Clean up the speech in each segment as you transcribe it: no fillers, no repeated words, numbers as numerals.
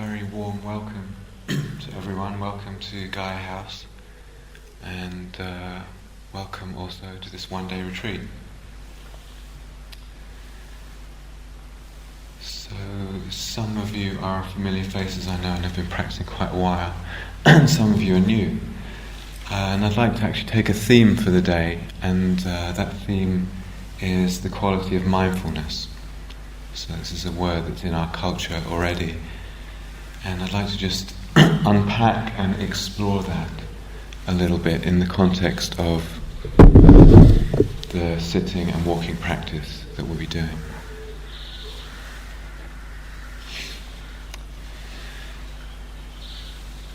very warm welcome to everyone. Welcome to Gaia House, and welcome also to this one-day retreat. So some of you are familiar faces, I know, and have been practicing quite a while, and some of you are new. And I'd like to actually take a theme for the day, and that theme is the quality of mindfulness. So this is a word that's in our culture already, and I'd like to just unpack and explore that a little bit in the context of the sitting and walking practice that we'll be doing.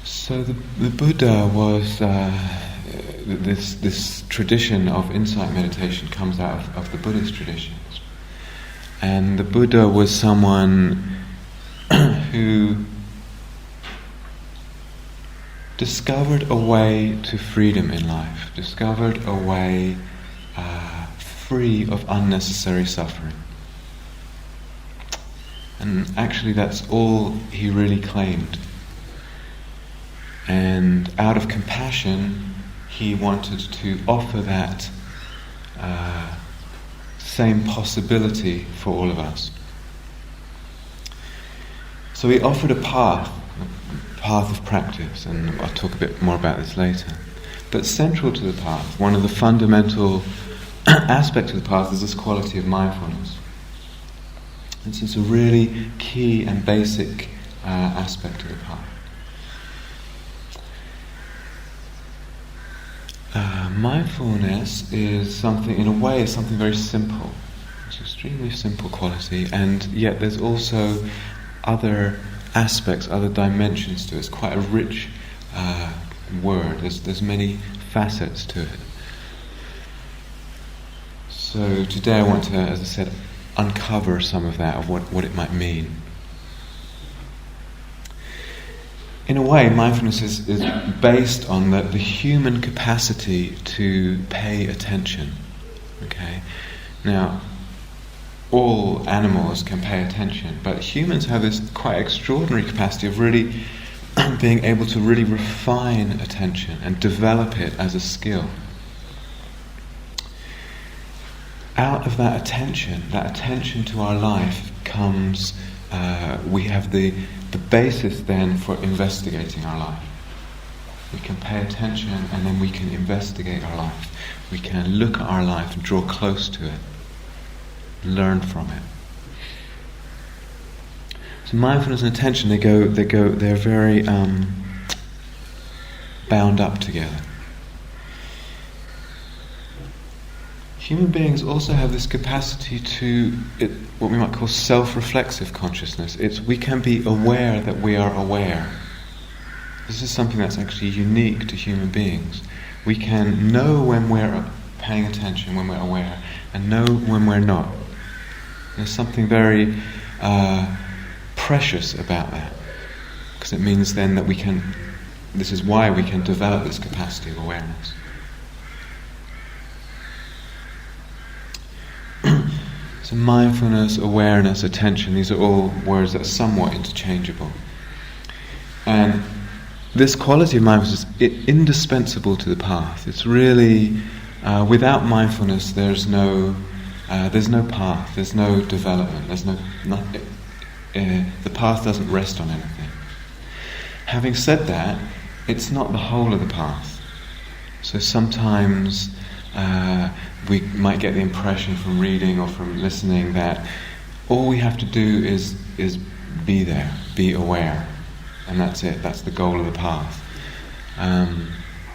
So the Buddha was, this tradition of insight meditation comes out of the Buddhist traditions. And the Buddha was someone who discovered a way to freedom in life, discovered a way free of unnecessary suffering. And actually that's all he really claimed. And out of compassion, he wanted to offer that same possibility for all of us. So he offered a path of practice, and I'll talk a bit more about this later. But central to the path, one of the fundamental aspects of the path is this quality of mindfulness. And so it's a really key and basic aspect of the path. Mindfulness is something, in a way, is something very simple. It's an extremely simple quality, and yet there's also other aspects, other dimensions to it. It's quite a rich word. There's many facets to it. So today I want to, as I said, uncover some of that, of what it might mean. In a way, mindfulness is based on the human capacity to pay attention. Okay? Now, all animals can pay attention, but humans have this quite extraordinary capacity of really being able to really refine attention and develop it as a skill. Out of that attention to our life comes, we have the basis then for investigating our life. We can pay attention and then we can investigate our life. We can look at our life and draw close to it, learn from it. So mindfulness and attention, they're very bound up together. Human beings also have this capacity to what we might call self-reflexive consciousness. We can be aware that we are aware. This is something that's actually unique to human beings. We can know when we're paying attention, when we're aware, and know when we're not. There's something very precious about that, because it means then that this is why we can develop this capacity of awareness. So mindfulness, awareness, attention, these are all words that are somewhat interchangeable. And this quality of mindfulness is indispensable to the path. It's really, without mindfulness there's no path, there's no development, the path doesn't rest on anything. Having said that, it's not the whole of the path. So sometimes we might get the impression from reading or from listening that all we have to do is be there, be aware, and that's it, that's the goal of the path.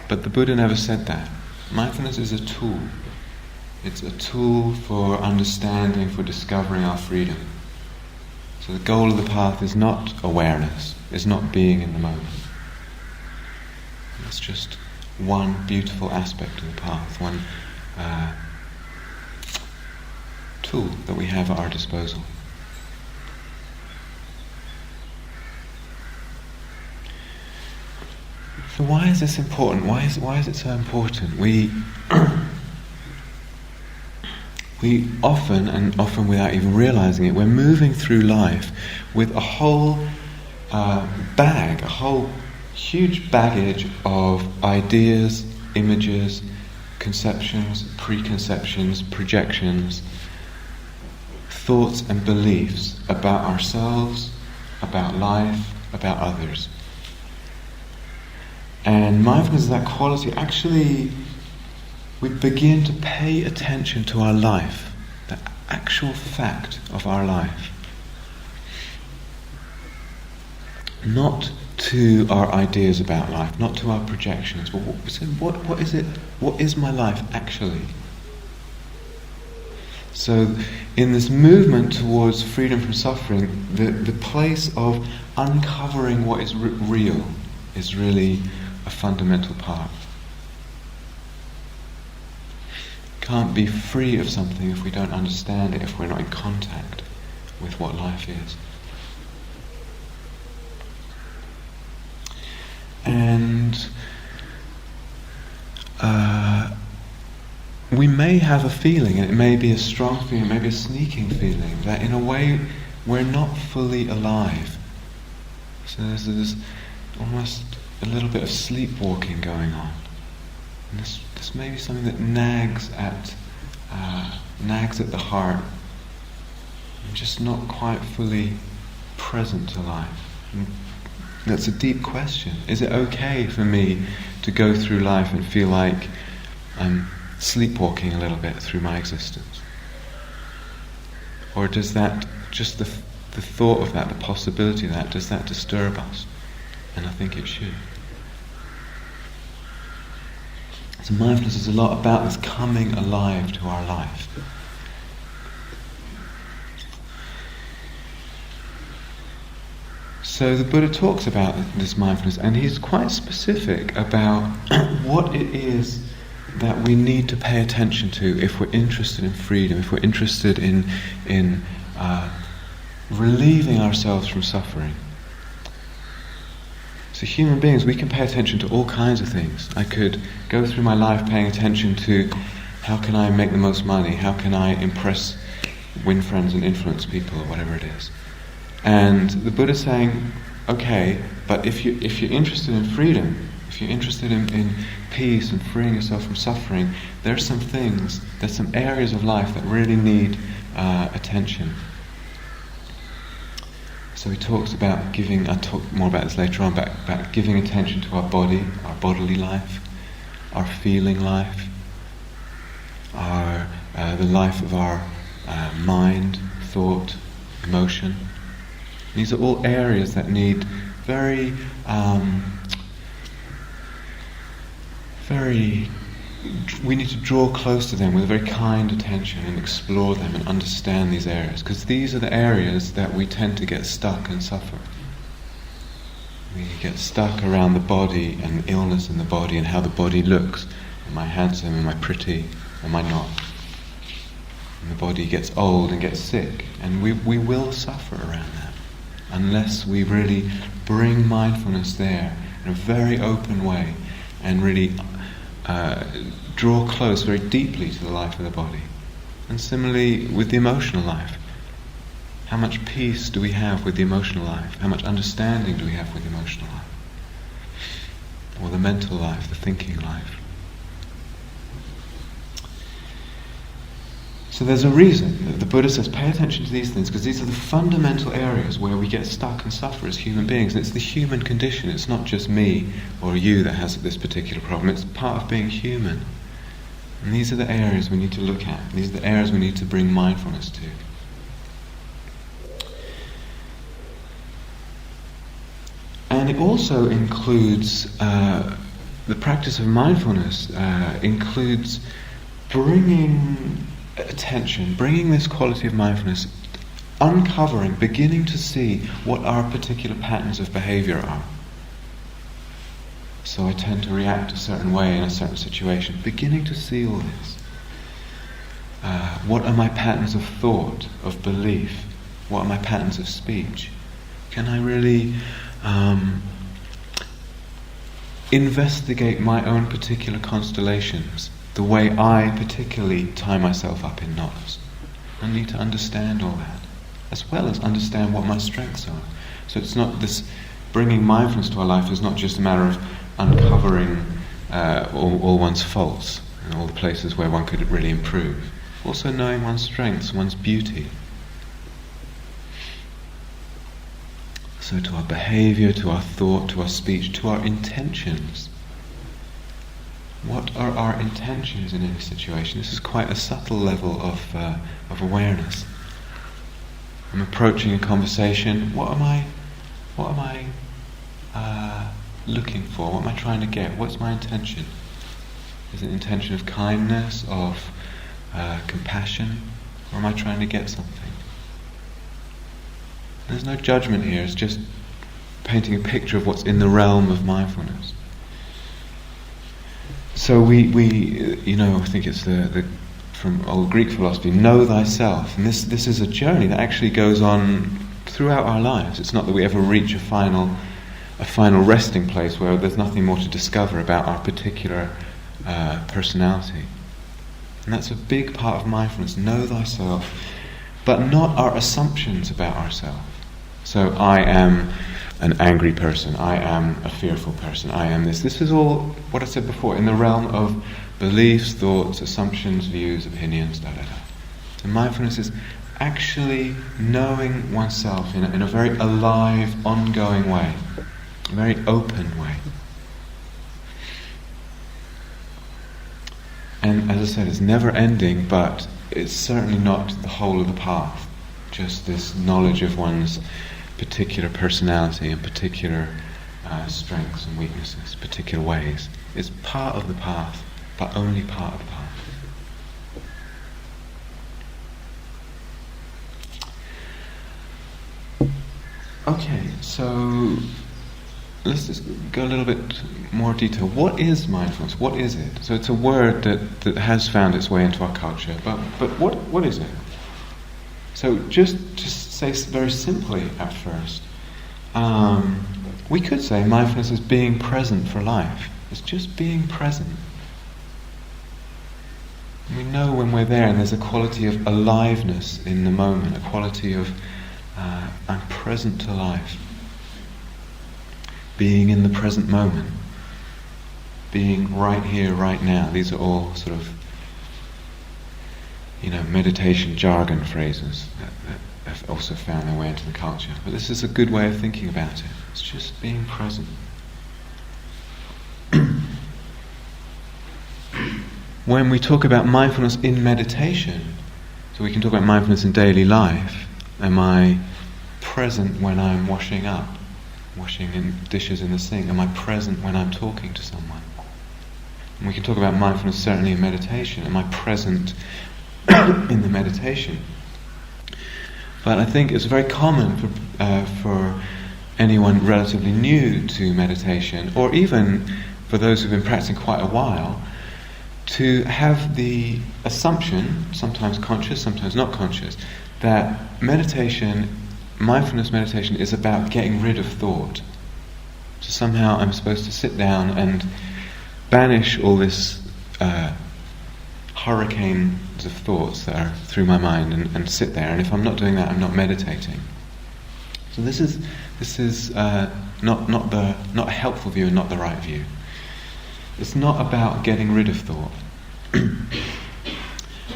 But the Buddha never said that. Mindfulness is a tool. It's a tool for understanding, for discovering our freedom. So the goal of the path is not awareness, is not being in the moment. It's just one beautiful aspect of the path, one tool that we have at our disposal. So why is this important? Why is it so important? We often, and often without even realizing it, we're moving through life with a whole a whole huge baggage of ideas, images, conceptions, preconceptions, projections, thoughts and beliefs about ourselves, about life, about others. And mindfulness is that quality. Actually, we begin to pay attention to our life, the actual fact of our life. Not to our ideas about life, not to our projections, but what is it? What is my life actually? So, in this movement towards freedom from suffering, the place of uncovering what is real is really a fundamental part. Can't be free of something if we don't understand it, if we're not in contact with what life is. And we may have a feeling, and it may be a strong feeling, maybe a sneaking feeling, that in a way we're not fully alive. So there's this almost a little bit of sleepwalking going on. And this may be something that nags at the heart, and just not quite fully present to life. And that's a deep question. Is it okay for me to go through life and feel like I'm sleepwalking a little bit through my existence? Or does that, just the thought of that, the possibility of that, does that disturb us? And I think it should. So mindfulness is a lot about this coming alive to our life. So the Buddha talks about this mindfulness, and he's quite specific about what it is that we need to pay attention to if we're interested in freedom, if we're interested in relieving ourselves from suffering. So human beings, we can pay attention to all kinds of things. I could go through my life paying attention to how can I make the most money, how can I impress, win friends and influence people, or whatever it is. And the Buddha's saying, okay, but if you're interested in freedom, if you're interested in peace and freeing yourself from suffering, there's some areas of life that really need attention. So he talks about giving, I'll talk more about this later on, about giving attention to our body, our bodily life, our feeling life, the life of our mind, thought, emotion. These are all areas that need we need to draw close to them with a very kind attention and explore them and understand these areas, because these are the areas that we tend to get stuck and suffer. We get stuck around the body and illness in the body and how the body looks. Am I handsome? Am I pretty? Am I not? And the body gets old and gets sick, and we will suffer around that unless we really bring mindfulness there in a very open way and really draw close very deeply to the life of the body. And similarly with the emotional life. How much peace do we have with the emotional life? How much understanding do we have with the emotional life? Or the mental life, the thinking life? So there's a reason that the Buddha says pay attention to these things, because these are the fundamental areas where we get stuck and suffer as human beings. And it's the human condition. It's not just me or you that has this particular problem. It's part of being human. And these are the areas we need to look at. These are the areas we need to bring mindfulness to. And it also includes, the practice of mindfulness includes bringing attention, bringing this quality of mindfulness, uncovering, beginning to see what our particular patterns of behavior are. So I tend to react a certain way in a certain situation. Beginning to see all this. What are my patterns of thought, of belief? What are my patterns of speech? Can I really investigate my own particular constellations, the way I particularly tie myself up in knots? I need to understand all that, as well as understand what my strengths are. So it's not this, bringing mindfulness to our life is not just a matter of uncovering all one's faults and all the places where one could really improve. Also knowing one's strengths, one's beauty. So to our behaviour, to our thought, to our speech, to our intentions. What are our intentions in any situation? This is quite a subtle level of awareness. I'm approaching a conversation. What am I looking for? What am I trying to get? What's my intention? Is it an intention of kindness, of compassion, or am I trying to get something? There's no judgment here. It's just painting a picture of what's in the realm of mindfulness. So we I think it's the from old Greek philosophy, know thyself. And this is a journey that actually goes on throughout our lives. It's not that we ever reach a final resting place where there's nothing more to discover about our particular personality. And that's a big part of mindfulness. Know thyself, but not our assumptions about ourselves. So I am an angry person, I am a fearful person, I am this. This is all what I said before, in the realm of beliefs, thoughts, assumptions, views, opinions, So mindfulness is actually knowing oneself in a very alive, ongoing way, a very open way. And as I said, it's never ending, but it's certainly not the whole of the path. Just this knowledge of one's particular personality and particular strengths and weaknesses, particular ways. It's part of the path, but only part of the path. Okay, so let's just go a little bit more detail. What is mindfulness? What is it? So it's a word that has found its way into our culture, but what is it? So just to say very simply at first, we could say mindfulness is being present for life. It's just being present. We know when we're there, and there's a quality of aliveness in the moment, a quality of I'm present to life. Being in the present moment. Being right here, right now. These are all sort of meditation jargon phrases that have also found their way into the culture. But this is a good way of thinking about it. It's just being present. When we talk about mindfulness in meditation, so we can talk about mindfulness in daily life. Am I present when I'm washing in dishes in the sink? Am I present when I'm talking to someone? And we can talk about mindfulness certainly in meditation. Am I present in the meditation? But I think it's very common for anyone relatively new to meditation, or even for those who've been practicing quite a while, to have the assumption, sometimes conscious, sometimes not conscious, that mindfulness meditation is about getting rid of thought. So somehow I'm supposed to sit down and banish all this hurricanes of thoughts that are through my mind and sit there, and if I'm not doing that, I'm not meditating. So this is not a helpful view and not the right view. It's not about getting rid of thought.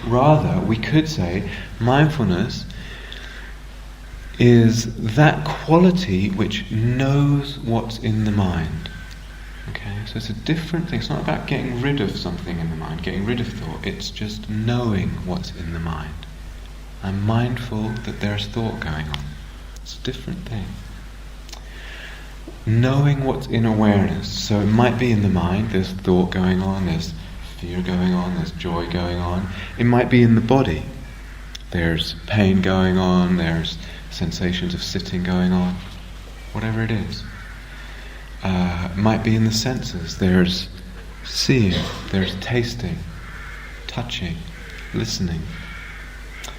Rather, we could say mindfulness is that quality which knows what's in the mind. Okay, so it's a different thing. It's not about getting rid of something in the mind, getting rid of thought. It's just knowing what's in the mind. I'm mindful that there's thought going on. It's a different thing. Knowing what's in awareness. So it might be in the mind, there's thought going on, there's fear going on, there's joy going on. It might be in the body. There's pain going on, there's sensations of sitting going on. Whatever it is. It might be in the senses. There's seeing, there's tasting, touching, listening.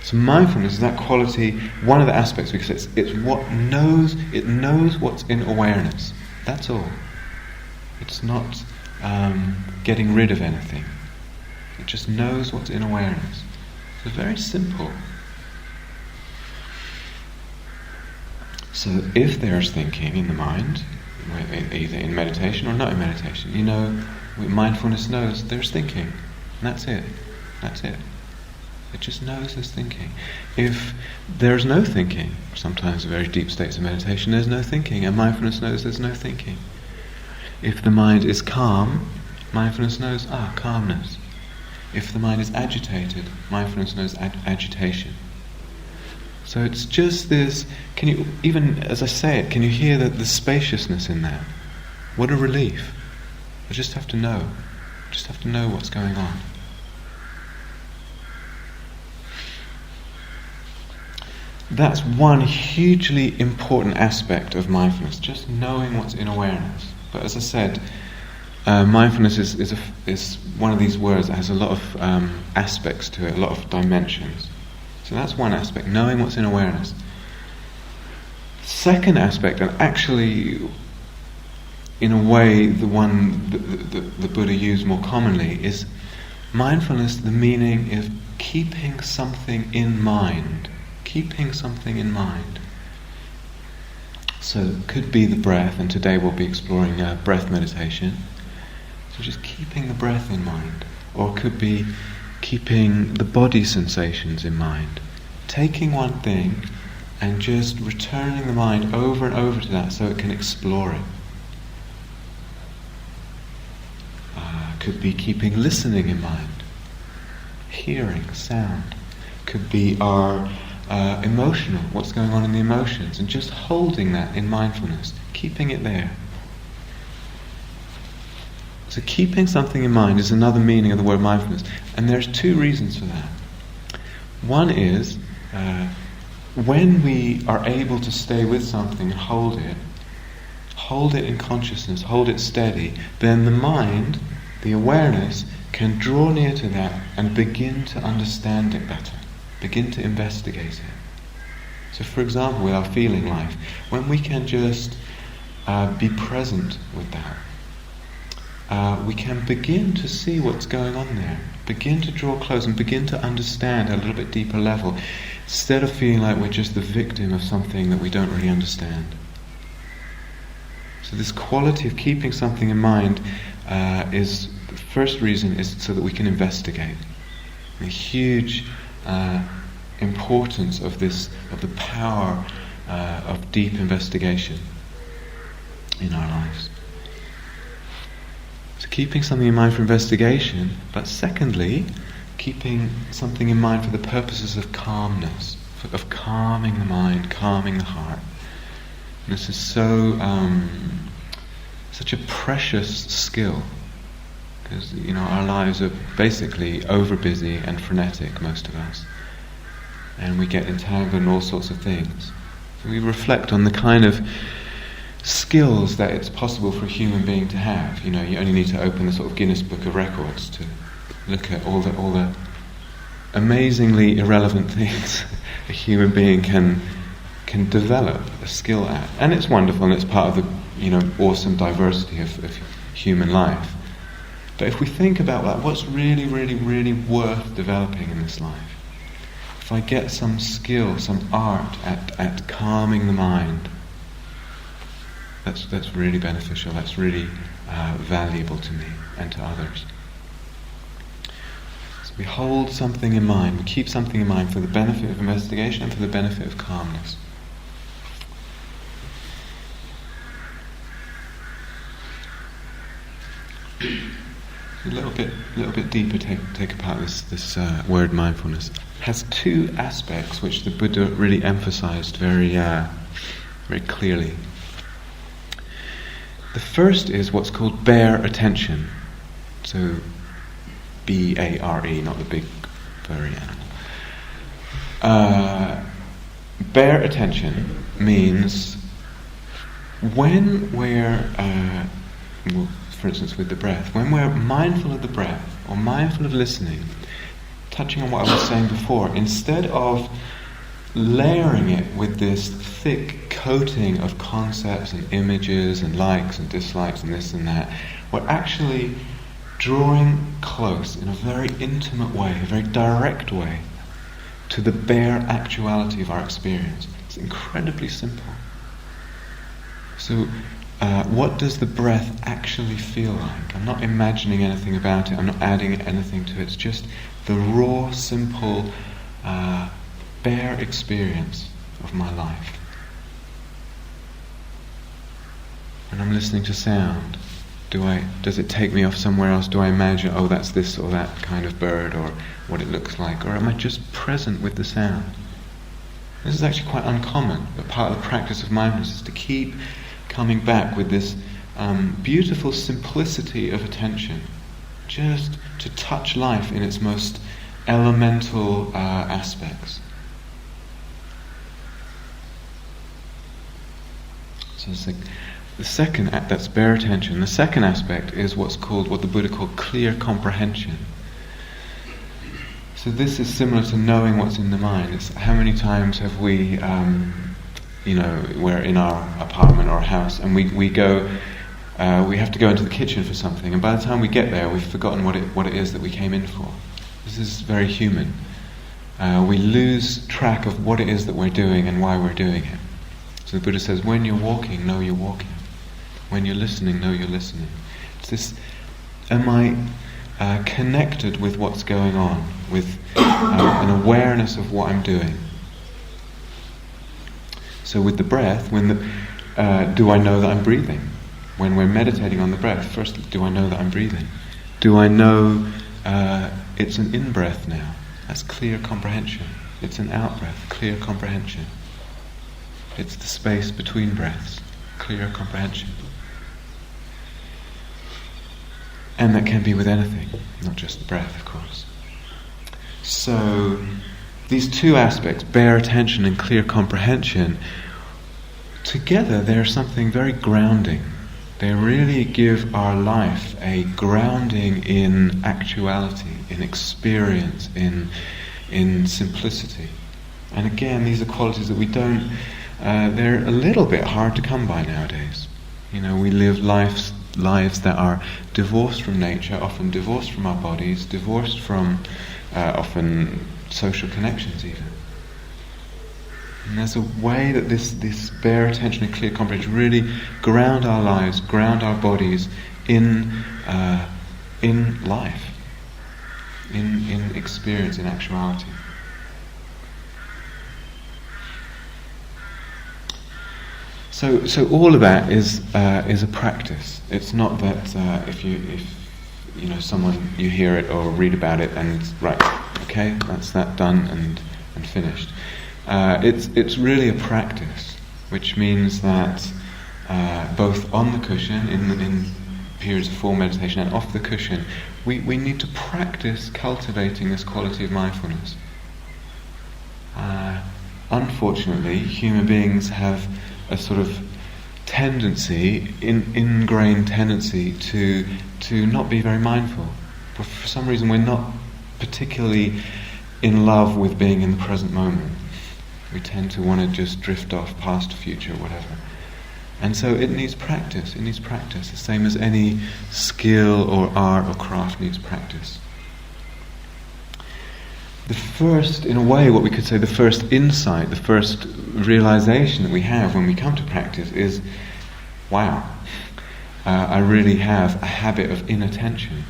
So mindfulness is that quality, one of the aspects, because it's what knows, it knows what's in awareness. That's all. It's not getting rid of anything. It just knows what's in awareness. So it's very simple. So if there's thinking in the mind, either in meditation or not in meditation, mindfulness knows there's thinking, and that's it. It just knows there's thinking. If there's no thinking, sometimes in very deep states of meditation, there's no thinking, and mindfulness knows there's no thinking. If the mind is calm, mindfulness knows, calmness. If the mind is agitated, mindfulness knows agitation. So it's just this, can you, even as I say it, can you hear the spaciousness in that? What a relief. I just have to know. Just have to know what's going on. That's one hugely important aspect of mindfulness, just knowing what's in awareness. But as I said, mindfulness is one of these words that has a lot of aspects to it, a lot of dimensions. So that's one aspect, knowing what's in awareness. Second aspect, and actually in a way the one the Buddha used more commonly, is mindfulness. The meaning is keeping something in mind. Keeping something in mind. So it could be the breath, and today we'll be exploring breath meditation. So just keeping the breath in mind. Or it could be keeping the body sensations in mind. Taking one thing and just returning the mind over and over to that so it can explore it. Could be keeping listening in mind. Hearing, sound. Could be our emotional, what's going on in the emotions, and just holding that in mindfulness, keeping it there. So keeping something in mind is another meaning of the word mindfulness, and there's two reasons for that. One is when we are able to stay with something and hold it in consciousness, hold it steady, then the mind, the awareness, can draw near to that and begin to understand it better. Begin to investigate it. So for example, with our feeling life, when we can just be present with that, we can begin to see what's going on there, begin to draw close and begin to understand at a little bit deeper level, instead of feeling like we're just the victim of something that we don't really understand. So this quality of keeping something in mind is, the first reason is so that we can investigate. The huge importance of the power of deep investigation in our lives. So keeping something in mind for investigation, but secondly, keeping something in mind for the purposes of calmness, of calming the mind, calming the heart. And this is such a precious skill, because our lives are basically over busy and frenetic, most of us, and we get entangled in all sorts of things. So we reflect on the kind of skills that it's possible for a human being to have. You only need to open the sort of Guinness Book of Records to look at all the amazingly irrelevant things a human being can develop a skill at. And it's wonderful, and it's part of the awesome diversity of human life. But if we think about that, what's really, really, really worth developing in this life? If I get some skill, some art at calming the mind, that's really beneficial, that's really valuable to me and to others. So we hold something in mind, we keep something in mind for the benefit of investigation and for the benefit of calmness. A little bit deeper take apart this word mindfulness. It has two aspects which the Buddha really emphasized very clearly. The first is what's called bare attention. So B-A-R-E, not the big furry animal. Bare attention means when we're for instance with the breath, when we're mindful of the breath or mindful of listening, touching on what I was saying before, instead of layering it with this thick coating of concepts and images and likes and dislikes and this and that, we're actually drawing close in a very intimate way, a very direct way, to the bare actuality of our experience. It's incredibly simple. So what does the breath actually feel like? I'm not imagining anything about it, I'm not adding anything to it, it's just the raw, simple, bare experience of my life. When I'm listening to sound, does it take me off somewhere else? Do I imagine, oh, that's this or that kind of bird, or what it looks like? Or am I just present with the sound? This is actually quite uncommon, but part of the practice of mindfulness is to keep coming back with this beautiful simplicity of attention, just to touch life in its most elemental aspects. So it's like the second act, that's bare attention. The second aspect is what the Buddha called clear comprehension. So this is similar to knowing what's in the mind. It's how many times have we, we're in our apartment or house and we go, we have to go into the kitchen for something, and by the time we get there, we've forgotten what it is that we came in for. This is very human. We lose track of what it is that we're doing and why we're doing it. So the Buddha says, when you're walking, know you're walking. When you're listening, know you're listening. It's this, am I connected with what's going on, with an awareness of what I'm doing? So with the breath, do I know that I'm breathing? When we're meditating on the breath, first, do I know that I'm breathing? Do I know it's an in-breath now? That's clear comprehension. It's an out-breath, clear comprehension. It's the space between breaths, clear comprehension. And that can be with anything, not just the breath, of course. So these two aspects, bare attention and clear comprehension, together they're something very grounding. They really give our life a grounding in actuality, in experience, in simplicity. And again, these are qualities that we don't, they're a little bit hard to come by nowadays. We live lives that are divorced from nature, often divorced from our bodies, divorced from often social connections even. And there's a way that this bare attention and clear comprehension really ground our lives, ground our bodies in life, in experience, in actuality. So all of that is a practice. It's not that if someone, you hear it or read about it and right, okay, that's that done and finished. It's really a practice, which means that both on the cushion in periods of full meditation and off the cushion, we need to practice cultivating this quality of mindfulness. Unfortunately, human beings have a sort of tendency, ingrained tendency to not be very mindful. But for some reason we're not particularly in love with being in the present moment. We tend to want to just drift off past, future, whatever. And so it needs practice, the same as any skill or art or craft needs practice. The first, in a way, what we could say, the first insight, the first realization that we have when we come to practice is, wow, I really have a habit of inattention.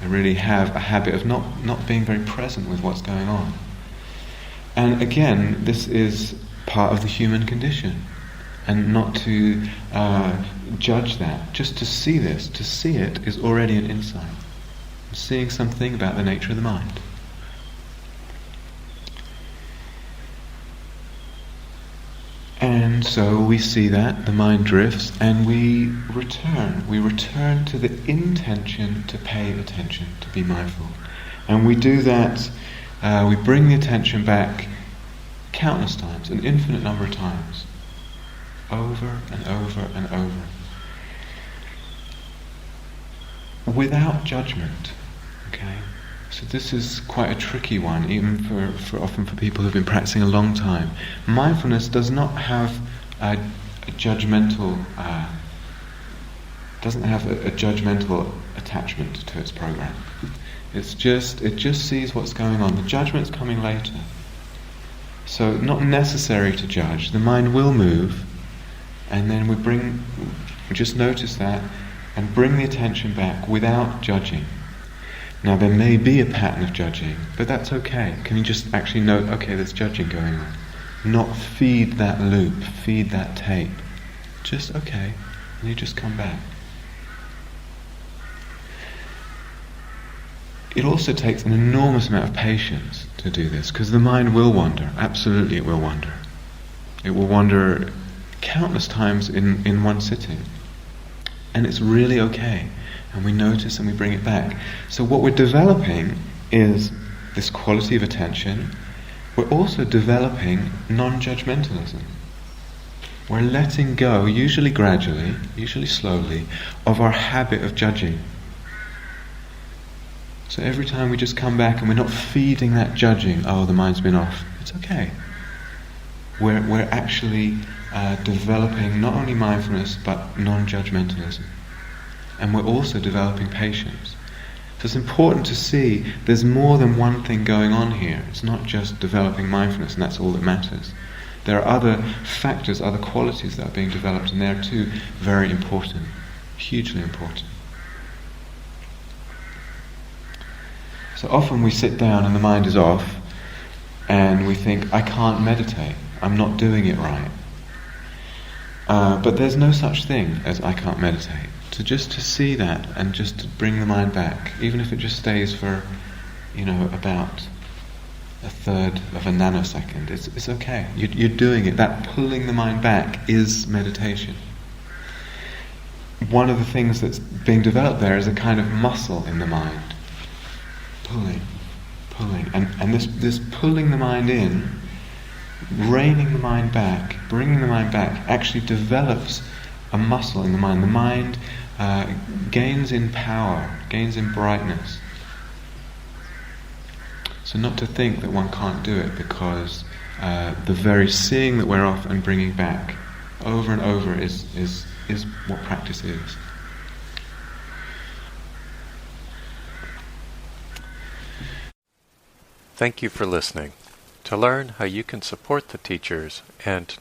I really have a habit of not being very present with what's going on. And again, this is part of the human condition. And not to judge that, just to see this, to see it is already an insight. Seeing something about the nature of the mind. And so we see that, the mind drifts, and we return to the intention to pay attention, to be mindful. And we do that, we bring the attention back countless times, an infinite number of times, over and over and over, without judgment, okay? So this is quite a tricky one, even for often for people who've been practicing a long time. Mindfulness does not have a judgmental attachment to its program. It just sees what's going on. The judgment's coming later. So not necessary to judge. The mind will move, And then we just notice that and bring the attention back without judging. Now there may be a pattern of judging, but that's okay. Can you just actually note, okay, there's judging going on. Not feed that loop, feed that tape. Just okay, and you just come back. It also takes an enormous amount of patience to do this, because the mind will wander. Absolutely it will wander. It will wander countless times in one sitting. And it's really okay. And we notice and we bring it back. So what we're developing is this quality of attention. We're also developing non-judgmentalism. We're letting go, usually gradually, usually slowly, of our habit of judging. So every time we just come back and we're not feeding that judging, oh, the mind's been off, it's okay. We're actually developing not only mindfulness but non-judgmentalism. And we're also developing patience. So it's important to see there's more than one thing going on here. It's not just developing mindfulness and that's all that matters. There are other factors, other qualities that are being developed, and they're too very important, hugely important. So often we sit down and the mind is off and we think, I can't meditate, I'm not doing it right. But there's no such thing as I can't meditate. So just to see that and just to bring the mind back, even if it just stays for, about a third of a nanosecond, it's okay. You're doing it. That pulling the mind back is meditation. One of the things that's being developed there is a kind of muscle in the mind. Pulling. And this pulling the mind in, reining the mind back, bringing the mind back, actually develops a muscle in the mind. The mind gains in power, gains in brightness. So not to think that one can't do it, because the very seeing that we're off and bringing back over and over is what practice is. Thank you for listening. To learn how you can support the teachers and to